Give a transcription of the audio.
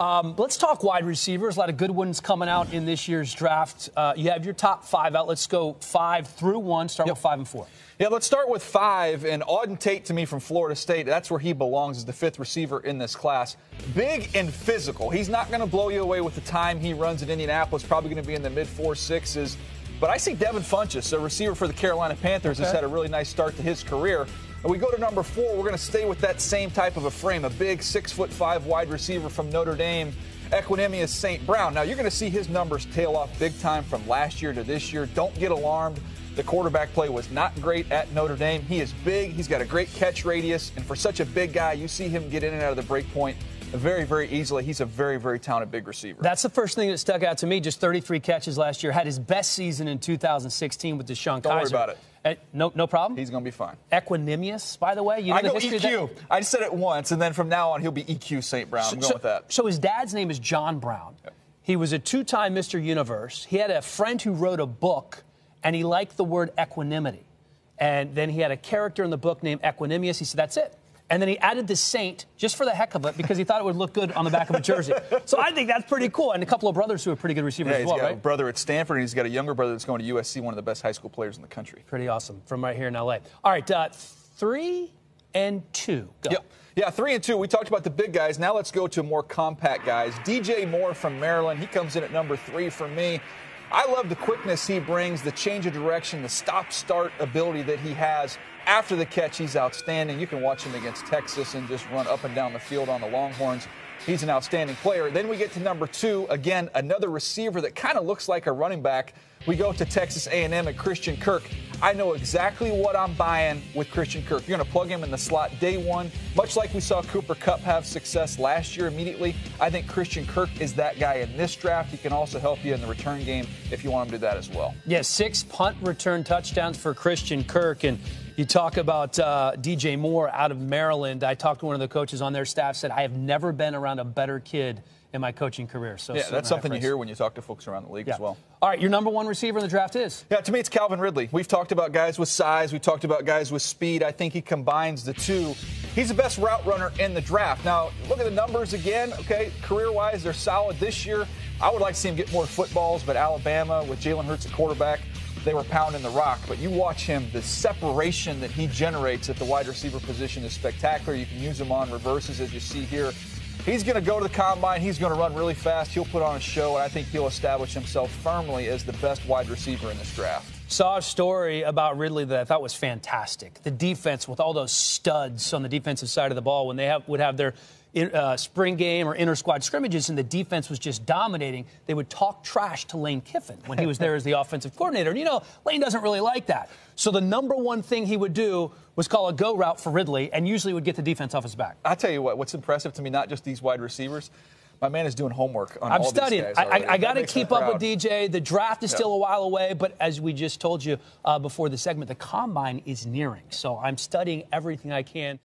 Let's talk wide receivers. A lot of good ones coming out in this year's draft. You have your top 5 out. Let's go 5 through 1. Start with 5 and 4. Yeah, let's start with 5. And Auden Tate, to me, from Florida State, that's where he belongs as the 5th receiver in this class. Big and physical. He's not going to blow you away with the time he runs at Indianapolis. Probably going to be in the mid-4.6s. But I see Devin Funchess, a receiver for the Carolina Panthers, has had a really nice start to his career. And we go to number 4. We're going to stay with that same type of a frame, a big 6'5" wide receiver from Notre Dame, Equanimeous St. Brown. Now, you're going to see his numbers tail off big time from last year to this year. Don't get alarmed. The quarterback play was not great at Notre Dame. He is big. He's got a great catch radius. And for such a big guy, you see him get in and out of the break point very, very easily. He's a very, very talented big receiver. That's the first thing that stuck out to me. Just 33 catches last year. Had his best season in 2016 with Deshaun Kaiser. Don't worry about it. No problem? He's going to be fine. Equanimous, by the way. You know I go EQ. I said it once, and then from now on, he'll be EQ St. Brown. I'm going with that. So his dad's name is John Brown. Yep. He was a 2-time Mr. Universe. He had a friend who wrote a book, and he liked the word equanimity. And then he had a character in the book named Equanimous. He said, that's it. And then he added the Saint just for the heck of it because he thought it would look good on the back of a jersey. So I think that's pretty cool. And a couple of brothers who are pretty good receivers as well, right? He's got a brother at Stanford, and he's got a younger brother that's going to USC, one of the best high school players in the country. Pretty awesome from right here in L.A. All right, 3 and 2. Go. Yeah, 3 and 2. We talked about the big guys. Now let's go to more compact guys. DJ Moore from Maryland. He comes in at number 3 for me. I love the quickness he brings, the change of direction, the stop-start ability that he has. After the catch, he's outstanding. You can watch him against Texas and just run up and down the field on the Longhorns. He's an outstanding player. Then we get to number 2. Again, another receiver that kind of looks like a running back. We go to Texas A&M and Christian Kirk. I know exactly what I'm buying with Christian Kirk. You're going to plug him in the slot day one, much like we saw Cooper Kupp have success last year immediately. I think Christian Kirk is that guy in this draft. He can also help you in the return game if you want him to do that as well. Yeah, 6 punt return touchdowns for Christian Kirk. And you talk about DJ Moore out of Maryland. I talked to one of the coaches on their staff, said, I have never been around a better kid in my coaching career. So yeah, that's something you hear when you talk to folks around the league as well. All right, your number 1 receiver in the draft is? Yeah, to me it's Calvin Ridley. We've talked about guys with size. We've talked about guys with speed. I think he combines the two. He's the best route runner in the draft. Now, look at the numbers again. Okay, career-wise, they're solid this year. I would like to see him get more footballs, but Alabama with Jalen Hurts at quarterback, they were pounding the rock. But you watch him, the separation that he generates at the wide receiver position is spectacular. You can use him on reverses, as you see here. He's going to go to the combine. He's going to run really fast. He'll put on a show, and I think he'll establish himself firmly as the best wide receiver in this draft. Saw a story about Ridley that I thought was fantastic. The defense with all those studs on the defensive side of the ball when they would have their spring game or inter-squad scrimmages and the defense was just dominating, they would talk trash to Lane Kiffin when he was there as the offensive coordinator. And, you know, Lane doesn't really like that. So the number 1 thing he would do was call a go route for Ridley and usually would get the defense off his back. I'll tell you what's impressive to me, not just these wide receivers, my man is doing homework on I'm all studying. these guys. I got to keep up with DJ. The draft is still a while away, but as we just told you before the segment, the combine is nearing. So I'm studying everything I can.